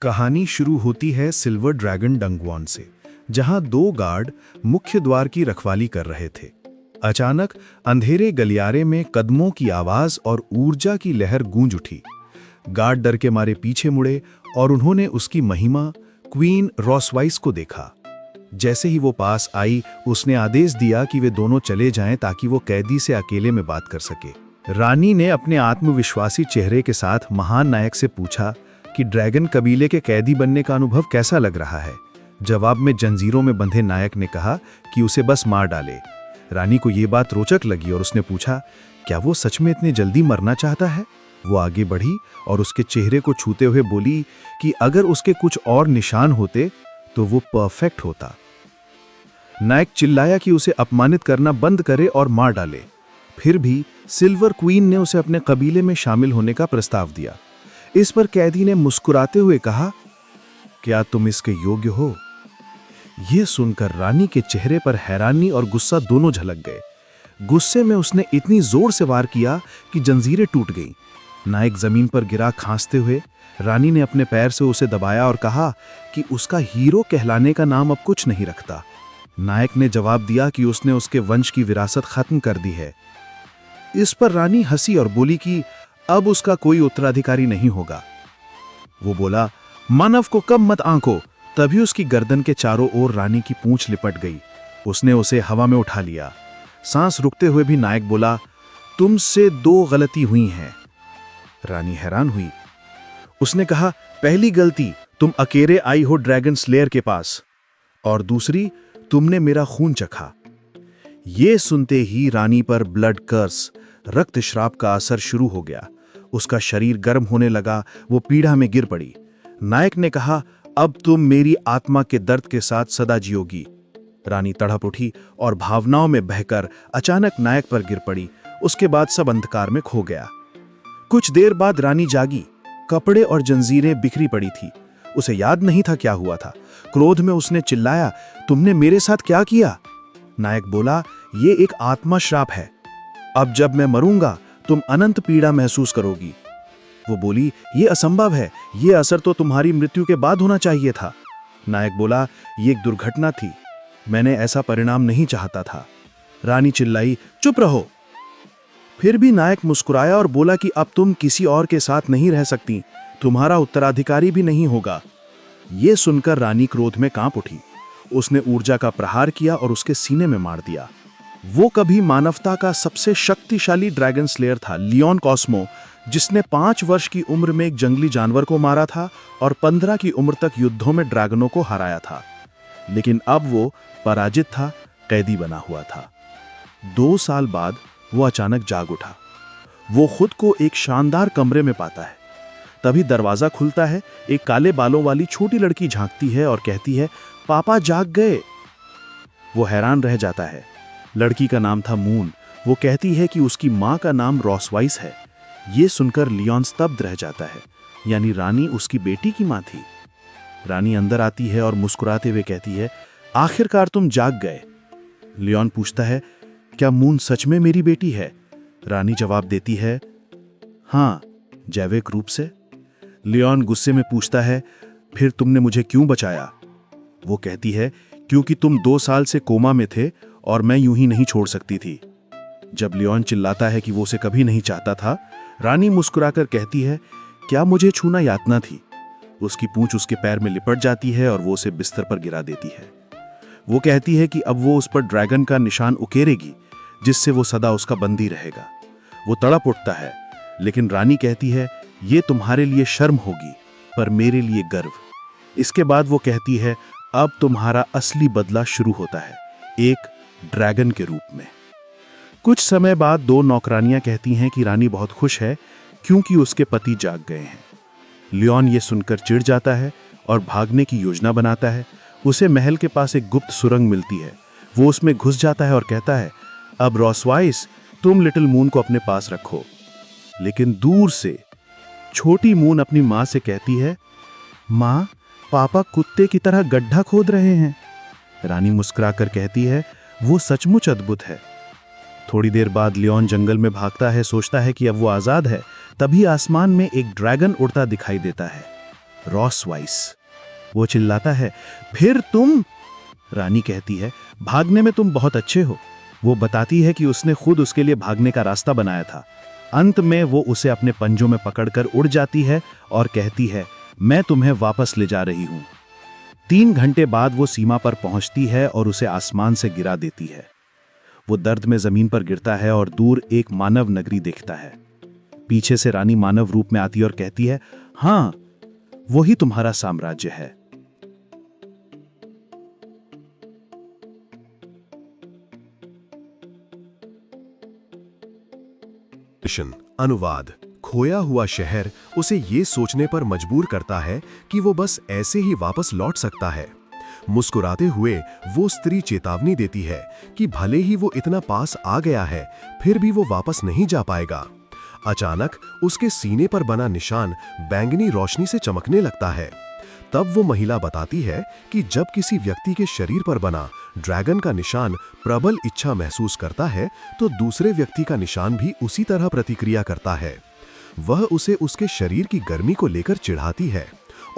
कहानी शुरू होती है सिल्वर ड्रैगन डंगवॉन से, जहां दो गार्ड मुख्य द्वार की रखवाली कर रहे थे। अचानक अंधेरे गलियारे में कदमों की आवाज और ऊर्जा की लहर गूंज उठी। गार्ड डर के मारे पीछे मुड़े और उन्होंने उसकी महिमा क्वीन रॉसवाइस को देखा। जैसे ही वो पास आई, उसने आदेश दिया कि वे दोनों चले जाएं ताकि वो कैदी से अकेले में बात कर सके। रानी ने अपने आत्मविश्वासी चेहरे के साथ महान नायक से पूछा कि ड्रैगन कबीले के कैदी बनने का अनुभव कैसा लग रहा है। जवाब में जंजीरों में बंधे नायक ने कहा कि उसे बस मार डाले। रानी को ये बात रोचक लगी और उसने पूछा, क्या वो सच में इतने जल्दी मरना चाहता है? वो आगे बढ़ी और उसके चेहरे को छूते हुए बोली कि अगर उसके कुछ और निशान होते तो वो परफेक्ट होता। नायक चिल्लाया कि उसे अपमानित करना बंद करे और मार डाले। फिर भी सिल्वर क्वीन ने उसे अपने कबीले में शामिल होने का प्रस्ताव दिया। इस पर कैदी ने मुस्कुराते हुए कहा, क्या तुम इसके योग्य हो? यह सुनकर रानी के चेहरे पर हैरानी और गुस्सा दोनों झलक गए। गुस्से में उसने इतनी जोर से वार किया कि जंजीरें टूट गईं। नायक जमीन पर गिरा खांसते हुए। रानी ने अपने पैर से उसे दबाया और कहा कि उसका हीरो कहलाने का नाम अब कुछ नहीं रखता। नायक ने जवाब दिया कि उसने उसके वंश की विरासत खत्म कर दी है। इस पर रानी हंसी और बोली कि अब उसका कोई उत्तराधिकारी नहीं होगा। वो बोला, मानव को कम मत आंको। तभी उसकी गर्दन के चारों ओर रानी की पूंछ लिपट गई। उसने उसे हवा में उठा लिया। सांस रुकते हुए भी नायक बोला, तुमसे दो गलती हुई हैं। रानी हैरान हुई। उसने कहा, पहली गलती, तुम अकेले आई हो ड्रैगन स्लेयर के पास, और दूसरी, तुमने मेरा खून चखा। ये सुनते ही रानी पर ब्लड कर्स, रक्त श्राप का असर शुरू हो गया। उसका शरीर गर्म होने लगा। वो पीड़ा में गिर पड़ी। नायक ने कहा, अब तुम मेरी आत्मा के दर्द के साथ सदा जियोगी। रानी तड़प उठी और भावनाओं में बहकर अचानक नायक पर गिर पड़ी। उसके बाद सब अंधकार में खो गया। कुछ देर बाद रानी जागी। कपड़े और जंजीरें बिखरी पड़ी थी। उसे याद नहीं था क्या हुआ था। क्रोध में उसने चिल्लाया, तुमने मेरे साथ क्या किया? नायक बोला, ये एक आत्मा श्राप है। अब जब मैं मरूंगा तुम अनंत पीड़ा महसूस करोगी। वो बोली, यह असंभव है। यह असर तो तुम्हारी मृत्यु के बाद होना चाहिए था। नायक बोला, यह एक दुर्घटना थी। मैंने ऐसा परिणाम नहीं चाहता था। रानी चिल्लाई, चुप रहो। फिर भी नायक मुस्कुराया और बोला कि अब तुम किसी और के साथ नहीं रह सकती। तुम्हारा उत्तराधिकारी भी नहीं होगा। यह सुनकर रानी क्रोध में कांप उठी। उसने ऊर्जा का प्रहार किया और उसके सीने में मार दिया। वो कभी मानवता का सबसे शक्तिशाली ड्रैगन स्लेयर था, लियोन कॉस्मो, जिसने 5 वर्ष की उम्र में एक जंगली जानवर को मारा था और 15 की उम्र तक युद्धों में ड्रैगनों को हराया था। लेकिन अब वो पराजित था, कैदी बना हुआ था। 2 साल बाद वो अचानक जाग उठा। वो खुद को एक शानदार कमरे में पाता है। तभी दरवाजा खुलता है। एक काले बालों वाली छोटी लड़की झांकती है और कहती है, पापा जाग गए। वो हैरान रह जाता है। लड़की का नाम था मून। वो कहती है कि उसकी माँ का नाम रॉसवाइस है। ये सुनकर लियोन स्तब्ध रह जाता है, यानी रानी उसकी बेटी की माँ थी। रानी अंदर आती है और मुस्कुराते हुए कहती है, आखिरकार तुम जाग गए। लियोन पूछता है, क्या मून सच में मेरी बेटी है? रानी जवाब देती है, हाँ, जैविक रूप से। लियोन गुस्से में पूछता है, फिर तुमने मुझे क्यों बचाया? वो कहती है, क्योंकि तुम 2 साल से कोमा में थे और मैं यूं ही नहीं छोड़ सकती थी। जब लियोन चिल्लाता है कि वो उसे कभी नहीं चाहता था, रानी मुस्कुराकर कहती है, क्या मुझे छूना यातना थी? उसकी पूंछ उसके पैर में लिपट जाती है और वो उसे बिस्तर पर गिरा देती है। वो कहती है कि अब वो उस पर ड्रैगन का निशान उकेरेगी, जिससे वो सदा उसका बंदी रहेगा। वो तड़प उठता है, लेकिन रानी कहती है, ये तुम्हारे लिए शर्म होगी, पर मेरे लिए गर्व। इसके बाद वो कहती है, अब तुम्हारा असली बदला शुरू होता है, एक ड्रैगन के रूप में। कुछ समय बाद 2 नौकरानियां कहती हैं कि रानी बहुत खुश है क्योंकि उसके पति जाग गए हैं। लियोन ये सुनकर चिढ़ जाता है और भागने की योजना बनाता है। उसे महल के पास एक गुप्त सुरंग मिलती है। वो उसमें घुस जाता है और कहता है, अब रॉसवाइस, तुम लिटिल मून को अपने पास रखो। लेकिन दूर से छोटी मून अपनी माँ से कहती है, माँ, पापा कुत्ते की तरह गड्ढा खोद रहे हैं। रानी मुस्कुराकर कहती है, वो सचमुच अद्भुत है। थोड़ी देर बाद लियोन जंगल में भागता है, सोचता है कि अब वो आजाद है। तभी आसमान में एक ड्रैगन उड़ता दिखाई देता है। Ross vice. वो चिल्लाता है, फिर तुम? रानी कहती है, भागने में तुम बहुत अच्छे हो। वो बताती है कि उसने खुद उसके लिए भागने का रास्ता बनाया था। अंत में वो उसे अपने पंजों में पकड़कर उड़ जाती है और कहती है, मैं तुम्हें वापस ले जा रही हूं। 3 घंटे बाद वो सीमा पर पहुंचती है और उसे आसमान से गिरा देती है। वो दर्द में जमीन पर गिरता है और दूर एक मानव नगरी देखता है। पीछे से रानी मानव रूप में आती है और कहती है, हां, वही तुम्हारा साम्राज्य है। अनुवाद। खोया हुआ शहर उसे ये सोचने पर मजबूर करता है कि वो बस ऐसे ही वापस लौट सकता है। मुस्कुराते हुए वो स्त्री चेतावनी देती है कि भले ही वो इतना पास आ गया है, फिर भी वो वापस नहीं जा पाएगा। अचानक उसके सीने पर बना निशान बैंगनी रोशनी से चमकने लगता है। तब वो महिला बताती है कि जब किसी व्यक्ति के शरीर पर बना ड्रैगन का निशान प्रबल इच्छा महसूस करता है, तो दूसरे व्यक्ति का निशान भी उसी तरह प्रतिक्रिया करता है। वह उसे उसके शरीर की गर्मी को लेकर चिढ़ाती है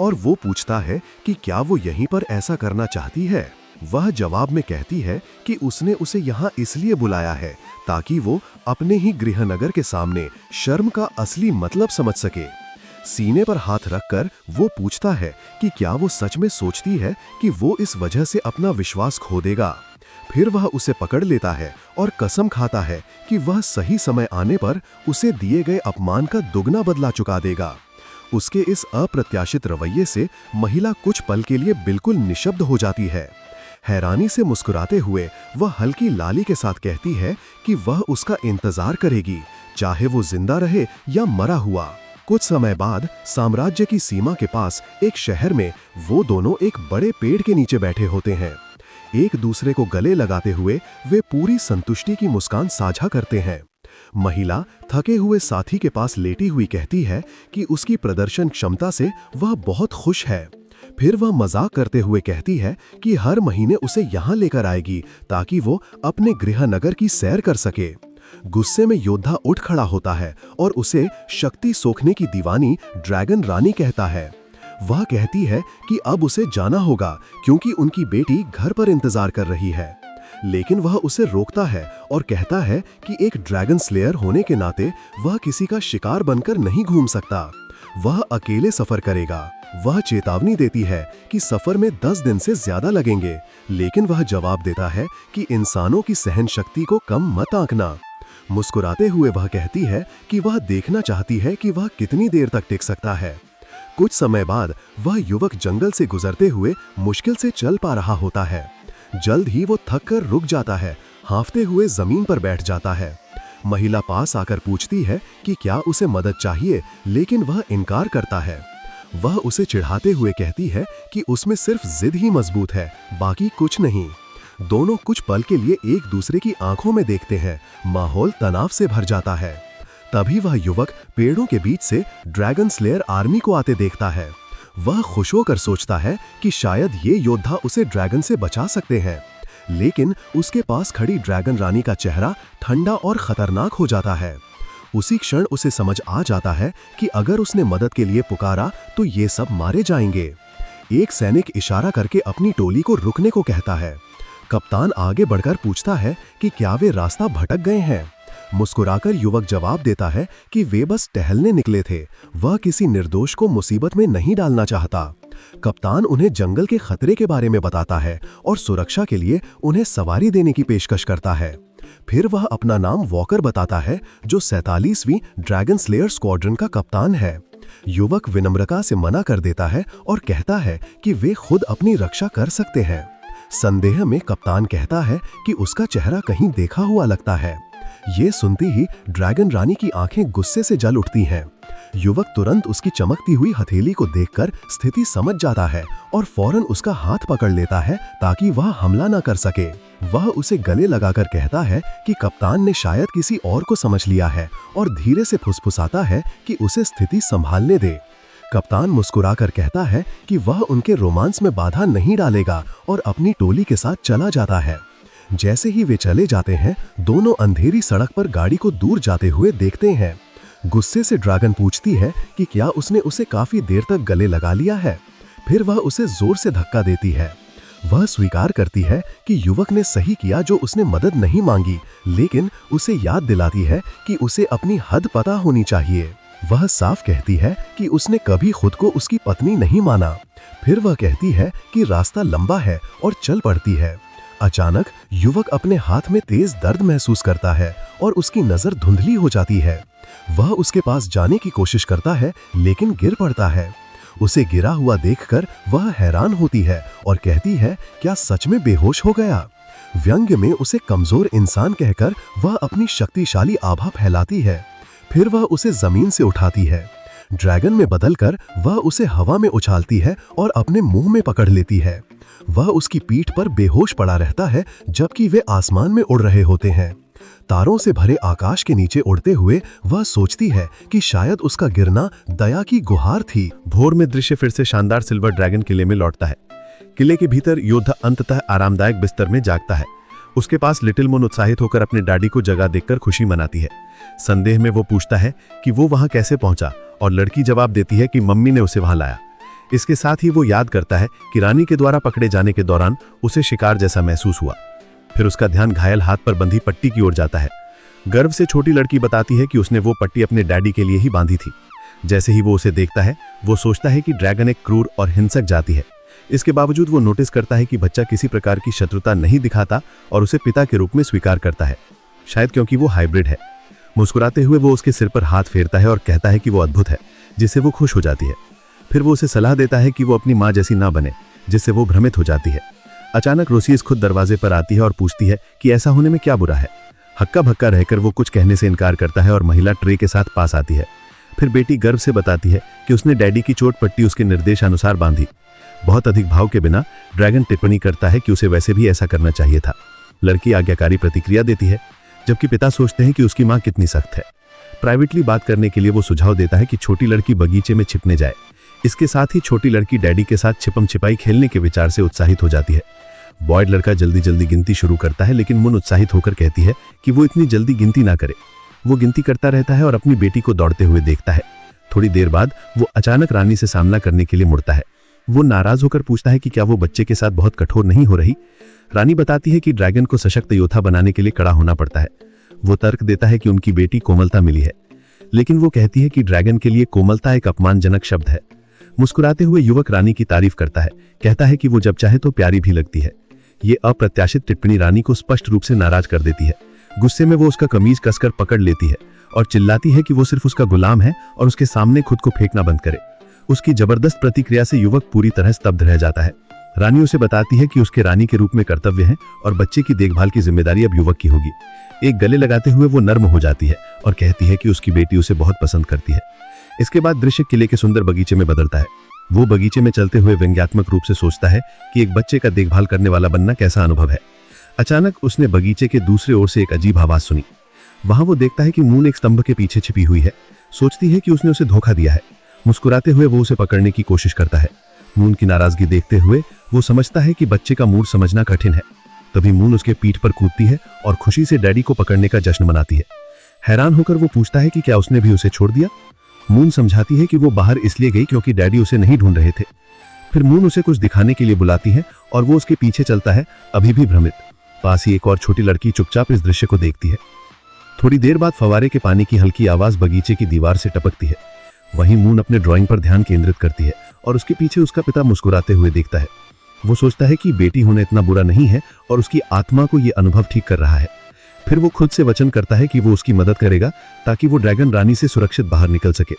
और वो पूछता है कि क्या वो यहीं पर ऐसा करना चाहती है। वह जवाब में कहती है कि उसने उसे यहाँ इसलिए बुलाया है ताकि वो अपने ही गृहनगर के सामने शर्म का असली मतलब समझ सके। सीने पर हाथ रखकर वो पूछता है कि क्या वो सच में सोचती है कि वो इस वजह से अपना विश्वास खो देगा। फिर वह उसे पकड़ लेता है और कसम खाता है कि वह सही समय आने पर उसे दिए गए अपमान का दुगना बदला चुका देगा। उसके इस अप्रत्याशित रवैये से महिला कुछ पल के लिए बिल्कुल निशब्द हो जाती है। हैरानी से मुस्कुराते हुए वह हल्की लाली के साथ कहती है कि वह उसका इंतजार करेगी, चाहे वो जिंदा रहे या मरा हुआ। कुछ समय बाद साम्राज्य की सीमा के पास एक शहर में वो दोनों एक बड़े पेड़ के नीचे बैठे होते हैं। एक दूसरे को गले लगाते हुए वे पूरी संतुष्टि की मुस्कान साझा करते हैं। महिला थके हुए साथी के पास लेटी हुई कहती है कि उसकी प्रदर्शन क्षमता से वह बहुत खुश है। फिर वह मजाक करते हुए कहती है कि हर महीने उसे यहाँ लेकर आएगी ताकि वो अपने गृहनगर की सैर कर सके। गुस्से में योद्धा उठ खड़ा होता है और उसे शक्ति सोखने की दीवानी ड्रैगन रानी कहता है। वह कहती है कि अब उसे जाना होगा क्योंकि उनकी बेटी घर पर इंतजार कर रही है, लेकिन वह उसे रोकता है और कहता है कि एक ड्रैगन स्लेयर होने के नाते वह किसी का शिकार बनकर नहीं घूम सकता, वह अकेले सफर करेगा। वह चेतावनी देती है कि सफर में 10 दिन से ज्यादा लगेंगे, लेकिन वह जवाब देता है कि इंसानों की सहन शक्ति को कम मत आंकना। मुस्कुराते हुए वह कहती है कि वह देखना चाहती है कि वह कितनी देर तक टिक सकता है। कुछ समय बाद वह युवक जंगल से गुजरते हुए मुश्किल से चल पा रहा होता है। जल्द ही वो थक कर रुक जाता है, हांफते हुए जमीन पर बैठ जाता है। महिला पास आकर पूछती है कि क्या उसे मदद चाहिए, लेकिन वह इनकार करता है। वह उसे चिढ़ाते हुए कहती है कि उसमें सिर्फ जिद ही मजबूत है, बाकी कुछ नहीं। दोनों कुछ पल के लिए एक दूसरे की आंखों में देखते हैं। माहौल तनाव से भर जाता है। तभी वह युवक पेड़ों के बीच से ड्रैगन स्लेयर आर्मी को आते देखता है। वह खुश होकर सोचता है कि शायद ये योद्धा उसे ड्रैगन से बचा सकते हैं, लेकिन उसके पास खड़ी ड्रैगन रानी का चेहरा ठंडा और खतरनाक हो जाता है। उसी क्षण उसे समझ आ जाता है कि अगर उसने मदद के लिए पुकारा तो ये सब मारे जाएंगे। एक सैनिक इशारा करके अपनी टोली को रुकने को कहता है। कप्तान आगे बढ़कर पूछता है कि क्या वे रास्ता भटक गए हैं। मुस्कुराकर युवक जवाब देता है कि वे बस टहलने निकले थे, वह किसी निर्दोष को मुसीबत में नहीं डालना चाहता। कप्तान उन्हें जंगल के खतरे के बारे में बताता है और सुरक्षा के लिए उन्हें सवारी देने की पेशकश करता है। फिर वह अपना नाम वॉकर बताता है, जो 47वीं ड्रैगन स्लेयर स्क्वाड्रन का कप्तान है। युवक विनम्रता से मना कर देता है और कहता है कि वे खुद अपनी रक्षा कर सकते हैं। संदेह में कप्तान कहता है कि उसका चेहरा कहीं देखा हुआ लगता है। ये सुनती ही ड्रैगन रानी की आंखें गुस्से से जल उठती हैं। युवक तुरंत उसकी चमकती हुई हथेली को देखकर स्थिति समझ जाता है और फौरन उसका हाथ पकड़ लेता है ताकि वह हमला न कर सके। वह उसे गले लगाकर कहता है कि कप्तान ने शायद किसी और को समझ लिया है और धीरे से फुसफुसाता है कि उसे स्थिति संभालने दे। कप्तान मुस्कुराकर कहता है कि वह उनके रोमांस में बाधा नहीं डालेगा और अपनी टोली के साथ चला जाता है। जैसे ही वे चले जाते हैं, दोनों अंधेरी सड़क पर गाड़ी को दूर जाते हुए देखते हैं। गुस्से से ड्रैगन पूछती है कि क्या उसने उसे काफी देर तक गले लगा लिया है। फिर वह उसे जोर से धक्का देती है। वह स्वीकार करती है कि युवक ने सही किया जो उसने मदद नहीं मांगी, लेकिन उसे याद दिलाती है कि उसे अपनी हद पता होनी चाहिए। वह साफ कहती है कि उसने कभी खुद को उसकी पत्नी नहीं माना। फिर वह कहती है कि रास्ता लंबा है और चल पड़ती है। अचानक युवक अपने हाथ में तेज दर्द महसूस करता है और उसकी नजर धुंधली हो जाती है। वह उसके पास जाने की कोशिश करता है, लेकिन गिर पड़ता है। उसे गिरा हुआ देखकर वह हैरान होती है और कहती है, क्या सच में बेहोश हो गया? व्यंग्य में उसे कमजोर इंसान कहकर वह अपनी शक्तिशाली आभा फैलाती है। फिर वह उसे जमीन से उठाती है। ड्रैगन में बदलकर वह उसे हवा में उछालती है और अपने मुंह में पकड़ लेती है। वह उसकी पीठ पर बेहोश पड़ा रहता है, जबकि वे आसमान में उड़ रहे होते हैं। तारों से भरे आकाश के नीचे उड़ते हुए वह सोचती है कि शायद उसका गिरना दया की गुहार थी। भोर में दृश्य फिर से शानदार सिल्वर ड्रैगन किले में लौटता है। किले के भीतर योद्धा अंततः आरामदायक बिस्तर में जागता है। उसके पास लिटिल मून उत्साहित होकर अपने डैडी को जगह देखकर खुशी मनाती है। संदेह में वो पूछता है कि वो वहां कैसे पहुंचा, और लड़की जवाब देती है कि मम्मी ने उसे वहां लाया। इसके साथ ही वो याद करता है कि रानी के द्वारा पकड़े जाने के दौरान उसे शिकार जैसा महसूस हुआ। फिर उसका ध्यान घायल हाथ पर बंधी पट्टी की ओर जाता है। गर्व से छोटी लड़की बताती है कि उसने वो पट्टी अपने डैडी के लिए ही बांधी थी। जैसे ही वो उसे देखता है, वो सोचता है कि ड्रैगन एक क्रूर और हिंसक जाति है। इसके बावजूद वो नोटिस करता है कि बच्चा किसी प्रकार की शत्रुता नहीं दिखाता और उसे पिता के रूप में स्वीकार करता है, शायद क्योंकि वो हाइब्रिड है। मुस्कुराते हुए वो उसके सिर पर हाथ फेरता है और कहता है कि वो अद्भुत है, जिससे वो खुश हो जाती है। फिर वो उसे सलाह देता है कि वो अपनी माँ जैसी ना बने, जिससे वो भ्रमित हो जाती है। अचानक रोसीज खुद दरवाजे पर आती है और पूछती है कि ऐसा होने में क्या बुरा है। हक्का भक्का रहकर वो कुछ कहने से इनकार करता है और महिला ट्रे के साथ पास आती है। फिर बेटी गर्व से बताती है कि उसने डैडी की चोट पट्टी उसके निर्देशानुसार बांधी। बहुत अधिक भाव के बिना ड्रैगन टिप्पणी करता है कि उसे वैसे भी ऐसा करना चाहिए था। लड़की आज्ञाकारी प्रतिक्रिया देती है, जबकि पिता सोचते हैं कि उसकी माँ कितनी सख्त है। प्राइवेटली बात करने के लिए वो सुझाव देता है कि छोटी लड़की बगीचे में छिपने जाए। इसके साथ ही छोटी लड़की डैडी के साथ छिपम छिपाई खेलने के विचार से उत्साहित हो जाती है। बॉयड लड़का जल्दी जल्दी गिनती शुरू करता है, लेकिन मुन उत्साहित होकर कहती है कि वो इतनी जल्दी गिनती ना करे। वो गिनती करता रहता है और अपनी बेटी को दौड़ते हुए देखता है। थोड़ी देर बाद वो अचानक रानी से सामना करने के लिए मुड़ता है। वो नाराज होकर पूछता है कि क्या वो बच्चे के साथ बहुत कठोर नहीं हो रही। रानी बताती है कि ड्रैगन को सशक्त योद्धा बनाने के लिए कड़ा होना पड़ता है। वो तर्क देता है कि उनकी बेटी कोमलता मिली है, लेकिन वो कहती है कि ड्रैगन के लिए कोमलता एक अपमानजनक शब्द है। मुस्कुराते हुए युवक रानी की तारीफ करता है, कहता है कि वो जब चाहे तो प्यारी भी लगती है। ये अप्रत्याशित टिप्पणी रानी को स्पष्ट रूप से नाराज कर देती है। गुस्से में वो उसका कमीज कसकर पकड़ लेती है और चिल्लाती है कि वो सिर्फ उसका गुलाम है और उसके सामने खुद को फेंकना बंद करे। उसकी जबरदस्त प्रतिक्रिया से युवक पूरी तरह स्तब्ध रह जाता है। रानी उसे बताती है कि उसके रानी के रूप में कर्तव्य है और बच्चे की देखभाल की जिम्मेदारी अब युवक की होगी। एक गले लगाते हुए वो नर्म हो जाती है और कहती है कि उसकी बेटी उसे बहुत पसंद करती है। इसके बाद दृश्य किले के सुंदर बगीचे में बदलता है। वो बगीचे में चलते हुए व्यंग्यात्मक रूप से सोचता है कि एक बच्चे का देखभाल करने वाला बनना कैसा अनुभव है। अचानक उसने बगीचे के दूसरे ओर से एक अजीब आवाज सुनी। वहां वो देखता है कि मून एक स्तंभ के पीछे छिपी हुई है। सोचती है कि उसने उसे धोखा दिया है। मुस्कुराते हुए वो उसे पकड़ने की कोशिश करता है। मून की नाराजगी देखते हुए वो समझता है कि बच्चे का मूड समझना कठिन है। तभी मून उसके पीठ पर कूदती है और खुशी से डैडी को पकड़ने का जश्न मनाती है। हैरान होकर वो पूछता है कि क्या उसने भी उसे छोड़ दिया। मून समझाती है कि वो बाहर इसलिए गई क्योंकि डैडी उसे नहीं ढूंढ रहे थे। फिर मून उसे कुछ दिखाने के लिए बुलाती है और वो उसके पीछे चलता है, अभी भी भ्रमित। पास ही एक और छोटी लड़की चुपचाप इस दृश्य को देखती है। थोड़ी देर बाद फवारे के पानी की हल्की आवाज बगीचे की दीवार से टपकती है। वहीं मून अपने ड्राइंग पर ध्यान केंद्रित करती है और उसके पीछे उसका पिता मुस्कुराते हुए देखता है। वो सोचता है कि बेटी होना इतना बुरा नहीं है और उसकी आत्मा को यह अनुभव ठीक कर रहा है। फिर वो खुद से वचन करता है कि वो उसकी मदद करेगा ताकि वो ड्रैगन रानी से सुरक्षित बाहर निकल सके।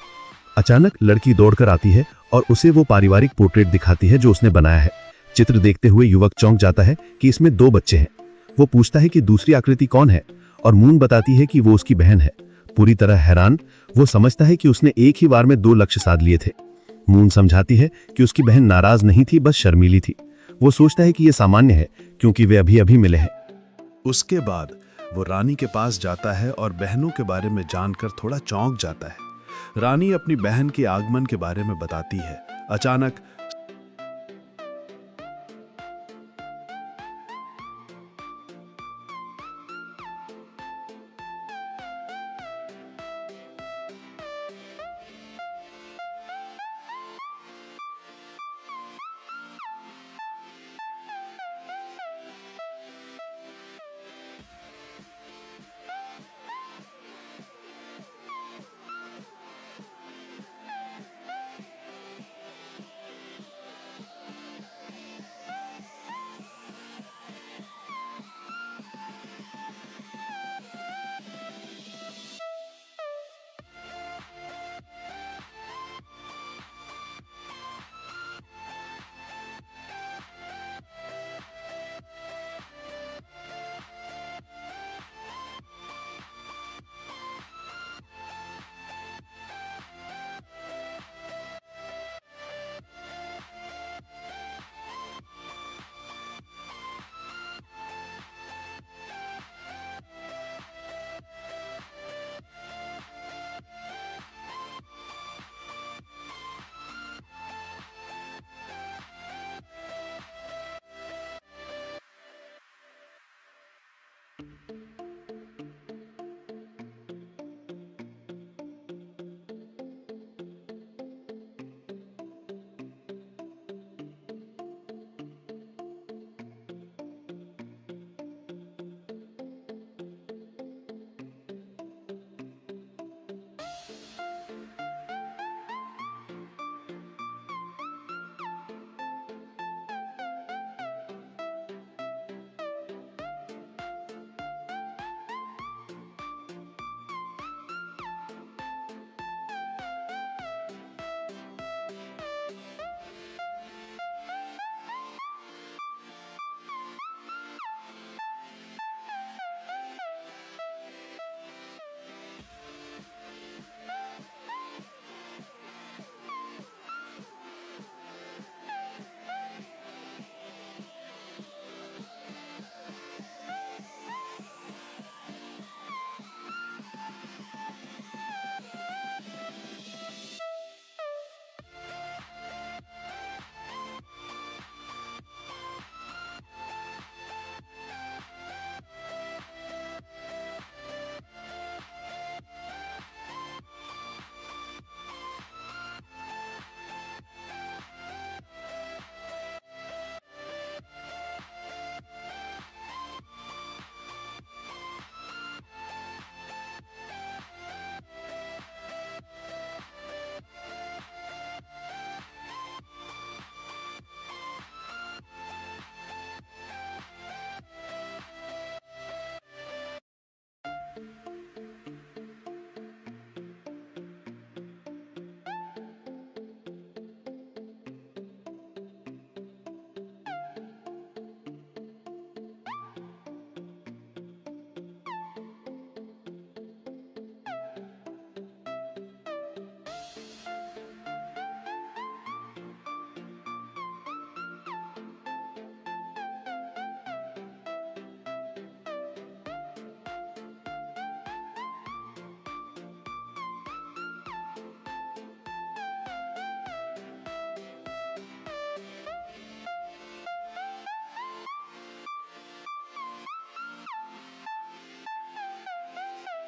अचानक लड़की दौड़कर आती है और उसे वो पारिवारिक पोर्ट्रेट दिखाती है जो उसने बनाया है। चित्र देखते हुए युवक चौंक जाता है कि इसमें 2 बच्चे हैं। वो पूछता है कि दूसरी आकृति कौन है और मून बताती है कि वो उसकी बहन है। पूरी तरह हैरान वो समझता है कि उसने एक ही बार में 2 लक्ष्य साध लिए थे। मून समझाती है कि उसकी बहन नाराज नहीं थी, बस शर्मीली थी। वो सोचता है कि यह सामान्य है क्योंकि वे अभी अभी मिले हैं। उसके बाद वो रानी के पास जाता है और बहनों के बारे में जानकर थोड़ा चौंक जाता है। रानी अपनी बहन के आगमन के बारे में बताती है। अचानक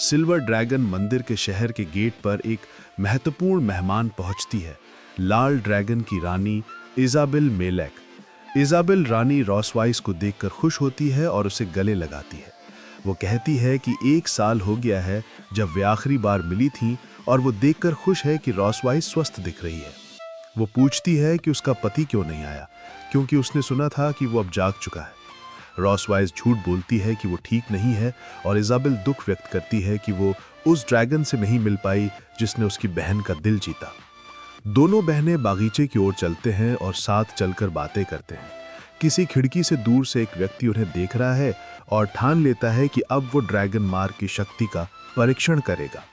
सिल्वर ड्रैगन मंदिर के शहर के गेट पर एक महत्वपूर्ण मेहमान पहुंचती है, लाल ड्रैगन की रानी इजाबेल मेलेक। इजाबेल रानी रॉसवाइस को देखकर खुश होती है और उसे गले लगाती है। वो कहती है कि 1 साल हो गया है जब वे आखिरी बार मिली थीं और वो देखकर खुश है कि रॉसवाइस स्वस्थ दिख रही है। वो पूछती है कि उसका पति क्यों नहीं आया, क्योंकि उसने सुना था कि वो अब जाग चुका है। रॉसवाइस झूठ बोलती है कि वो ठीक नहीं है और इजाबेल दुख व्यक्त करती है कि वो उस ड्रैगन से नहीं मिल पाई जिसने उसकी बहन का दिल जीता। दोनों बहनें बागीचे की ओर चलते हैं और साथ चलकर बातें करते हैं। किसी खिड़की से दूर से एक व्यक्ति उन्हें देख रहा है और ठान लेता है कि अब वो ड्रैगन मार्क की शक्ति का परीक्षण करेगा।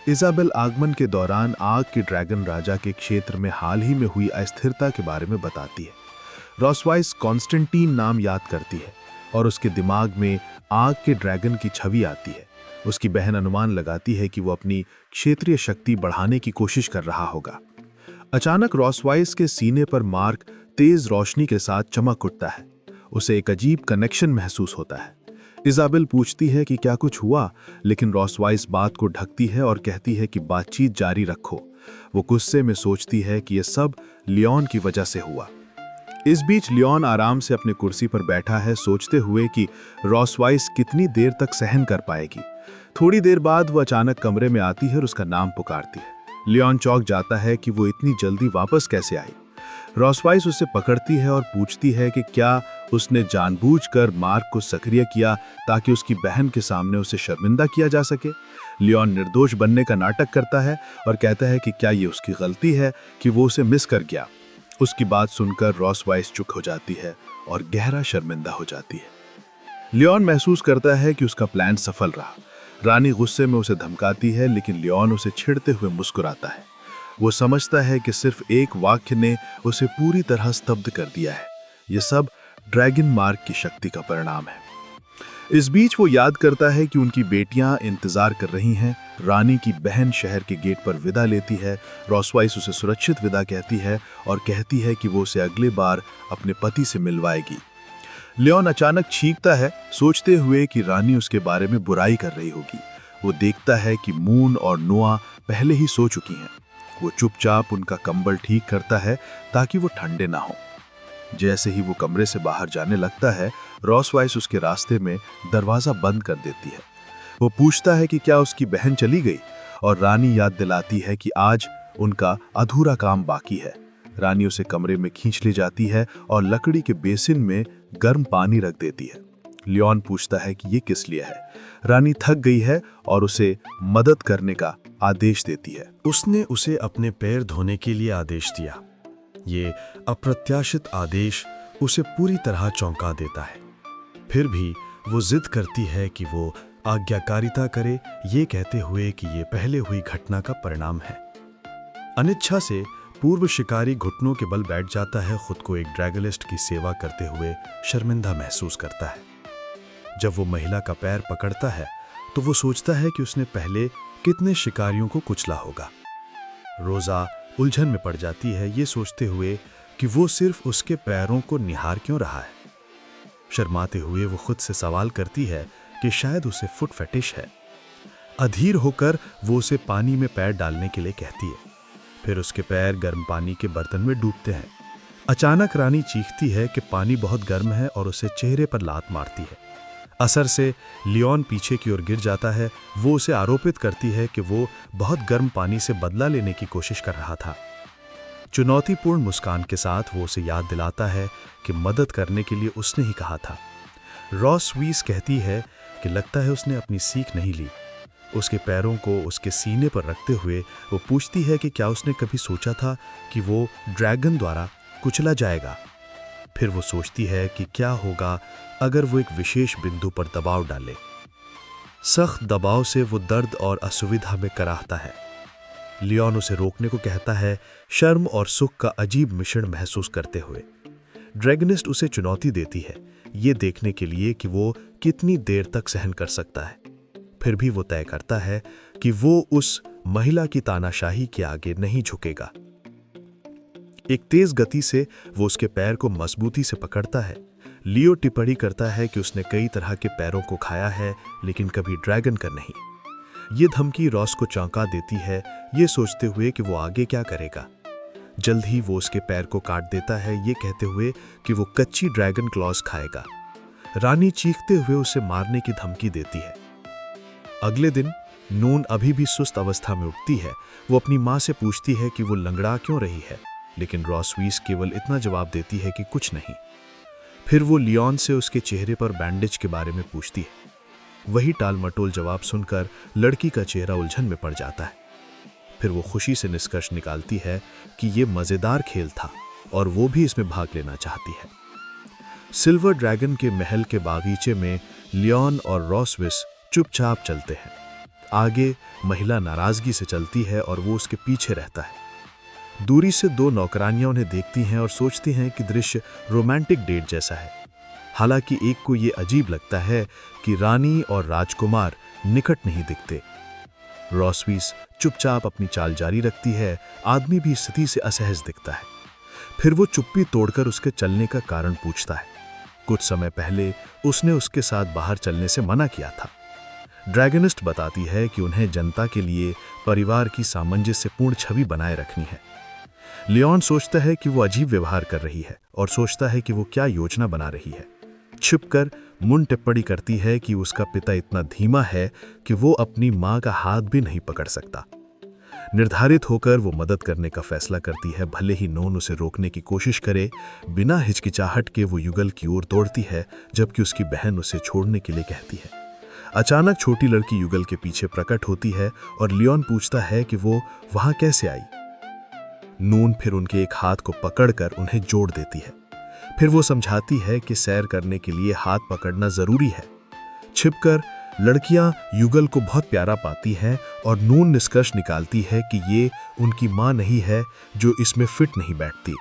इजाबेल आगमन के दौरान आग के ड्रैगन राजा के क्षेत्र में हाल ही में हुई अस्थिरता के बारे में बताती है। रॉसवाइस कॉन्स्टेंटीन नाम याद करती है और उसके दिमाग में आग के ड्रैगन की छवि आती है। उसकी बहन अनुमान लगाती है कि वो अपनी क्षेत्रीय शक्ति बढ़ाने की कोशिश कर रहा होगा। अचानक रॉसवाइस के सीने पर मार्क तेज रोशनी के साथ चमक उठता है। उसे एक अजीब कनेक्शन महसूस होता है। इजाबेल पूछती है कि क्या कुछ हुआ, लेकिन रॉसवाइस बात को ढकती है और कहती है कि बातचीत जारी रखो। वो गुस्से में सोचती है कि यह सब लियोन की वजह से हुआ। इस बीच लियोन आराम से अपनी कुर्सी पर बैठा है, सोचते हुए कि रॉसवाइस कितनी देर तक सहन कर पाएगी। थोड़ी देर बाद वो अचानक कमरे में आती है और उसका नाम पुकारती है। लियोन चौंक जाता है कि वो इतनी जल्दी वापस कैसे आई। रॉसवाइस उसे पकड़ती है और पूछती है कि क्या उसने जानबूझकर मार्क को सक्रिय किया ताकि उसकी बहन के सामने उसे शर्मिंदा किया जा सके। लियोन निर्दोष बनने का नाटक करता है और कहता है कि क्या ये उसकी गलती है कि वो उसे मिस कर गया। उसकी बात सुनकर रॉसवाइस चुप हो जाती है और गहरा शर्मिंदा हो जाती है। लियोन महसूस करता है कि उसका प्लान सफल रहा। रानी गुस्से में उसे धमकाती है, लेकिन लियोन उसे छेड़ते हुए मुस्कुराता है। वो समझता है कि सिर्फ एक वाक्य ने उसे पूरी तरह स्तब्ध कर दिया है। यह सब ड्रैगन मार्क की शक्ति का परिणाम है। इस बीच वो याद करता है कि उनकी बेटियां इंतजार कर रही हैं। रानी की बहन शहर के गेट पर विदा लेती है। रॉसवाइस उसे सुरक्षित विदा कहती है और कहती है कि वो उसे अगले बार अपने पति से मिलवाएगी। लियोन अचानक चीखता है, सोचते हुए कि रानी उसके बारे में बुराई कर रही होगी। वो देखता है कि मून और नोआ पहले ही सो चुकी हैं। वो चुपचाप उनका कंबल ठीक करता है ताकि वो ठंडे ना हो। जैसे ही वो कमरे से बाहर जाने लगता है, रॉसवाइस उसके रास्ते में दरवाजा बंद कर देती है। वो पूछता है कि क्या उसकी बहन चली गई, और रानी याद दिलाती है कि आज उनका अधूरा काम बाकी है। रानी उसे कमरे में खींच ले जाती है और लकड़ी के बेसिन में गर्म पानी रख देती है। लियोन पूछता है कि ये किस लिए है। रानी थक गई है और उसे मदद करने का आदेश देती है। उसने उसे अपने पैर धोने के लिए आदेश दिया। ये अप्रत्याशित आदेश उसे पूरी तरह चौंका देता है। फिर भी वो जिद करती है कि वो आज्ञाकारिता करे, ये कहते हुए कि ये पहले हुई घटना का परिणाम है। अनिच्छा से पूर्व शिकारी घुटनों के बल बैठ जाता है, खुद को एक ड्रैगलिस्ट की सेवा करते हुए शर्मिंदा महसूस करता है। जब वो महिला का पैर पकड़ता है तो वो सोचता है कि उसने पहले कितने शिकारियों को कुचला होगा। रोजा उलझन में पड़ जाती है, ये सोचते हुए कि वो सिर्फ उसके पैरों को निहार क्यों रहा है। शर्माते हुए वो खुद से सवाल करती है कि शायद उसे फुट फेटिश है। अधीर होकर वो उसे पानी में पैर डालने के लिए कहती है। फिर उसके पैर गर्म पानी के बर्तन में डूबते हैं। अचानक रानी चीखती है कि पानी बहुत गर्म है और उसे चेहरे पर लात मारती है। असर से लियोन पीछे की ओर गिर जाता है। वो उसे आरोपित करती है कि वो बहुत गर्म पानी से बदला लेने की कोशिश कर रहा था। चुनौतीपूर्ण मुस्कान के साथ वो उसे याद दिलाता है कि मदद करने के लिए उसने ही कहा था। रॉसवीस कहती है कि लगता है उसने अपनी सीख नहीं ली। उसके पैरों को उसके सीने पर रखते हुए वो पूछती है कि क्या उसने कभी सोचा था कि वो ड्रैगन द्वारा कुचला जाएगा। फिर वो सोचती है कि क्या होगा अगर वो एक विशेष बिंदु पर दबाव डाले। सख्त दबाव से वो दर्द और असुविधा में कराहता है। लियोन उसे रोकने को कहता है, शर्म और सुख का अजीब मिश्रण महसूस करते हुए। ड्रैगनिस्ट उसे चुनौती देती है, ये देखने के लिए कि वो कितनी देर तक सहन कर सकता है। फिर भी वो तय करता है कि वो उस महिला की तानाशाही के आगे नहीं झुकेगा। एक तेज गति से वो उसके पैर को मजबूती से पकड़ता है। लियो टिप्पणी करता है कि उसने कई तरह के पैरों को खाया है, लेकिन कभी ड्रैगन का नहीं। ये धमकी रॉस को चौंका देती है, ये सोचते हुए कि वो आगे क्या करेगा। जल्द ही वो उसके पैर को काट देता है, ये कहते हुए कि वो कच्ची ड्रैगन क्लॉज खाएगा। रानी चीखते हुए उसे मारने की धमकी देती है। अगले दिन नून अभी भी सुस्त अवस्था में उठती है। वो अपनी माँ से पूछती है कि वो लंगड़ा क्यों रही है, लेकिन रॉसवीस केवल इतना जवाब देती है कि कुछ नहीं। फिर वो लियोन से उसके चेहरे पर बैंडेज के बारे में पूछती है। वही टालमटोल जवाब सुनकर लड़की का चेहरा उलझन में पड़ जाता है। फिर वो खुशी से निष्कर्ष निकालती है कि ये मजेदार खेल था और वो भी इसमें भाग लेना चाहती है। सिल्वर ड्रैगन के महल के बागीचे में लियोन और रॉसविस चुपचाप चलते हैं। आगे महिला नाराजगी से चलती है और वो उसके पीछे रहता है। दूरी से दो नौकरानियां उन्हें देखती हैं और सोचती हैं कि दृश्य रोमांटिक डेट जैसा है। हालांकि एक को ये अजीब लगता है कि रानी और राजकुमार निकट नहीं दिखते। रॉसवीस चुपचाप अपनी चाल जारी रखती है। आदमी भी स्थिति से असहज दिखता है। फिर वो चुप्पी तोड़कर उसके चलने का कारण पूछता है। कुछ समय पहले उसने उसके साथ बाहर चलने से मना किया था। ड्रैगनिस्ट बताती है कि उन्हें जनता के लिए परिवार की सामंजस्यपूर्ण छवि बनाए रखनी है। लियोन सोचता है कि वो अजीब व्यवहार कर रही है और सोचता है कि वो क्या योजना बना रही है। छिपकर मुन टिप्पणी करती है कि उसका पिता इतना धीमा है कि वो अपनी मां का हाथ भी नहीं पकड़ सकता। निर्धारित होकर वो मदद करने का फैसला करती है, भले ही नून उसे रोकने की कोशिश करे। बिना हिचकिचाहट के वो युगल की ओर दौड़ती है, जबकि उसकी बहन उसे छोड़ने के लिए कहती है। अचानक छोटी लड़की युगल के पीछे प्रकट होती है और लियोन पूछता है कि वो वहां कैसे आई। नून फिर उनके एक हाथ को पकड़कर उन्हें जोड़ देती है। फिर वो समझाती है कि सैर करने के लिए हाथ पकड़ना जरूरी है। छिपकर लड़कियां युगल को बहुत प्यारा पाती हैं और नून निष्कर्ष निकालती है कि ये उनकी मां नहीं है जो इसमें फिट नहीं बैठती।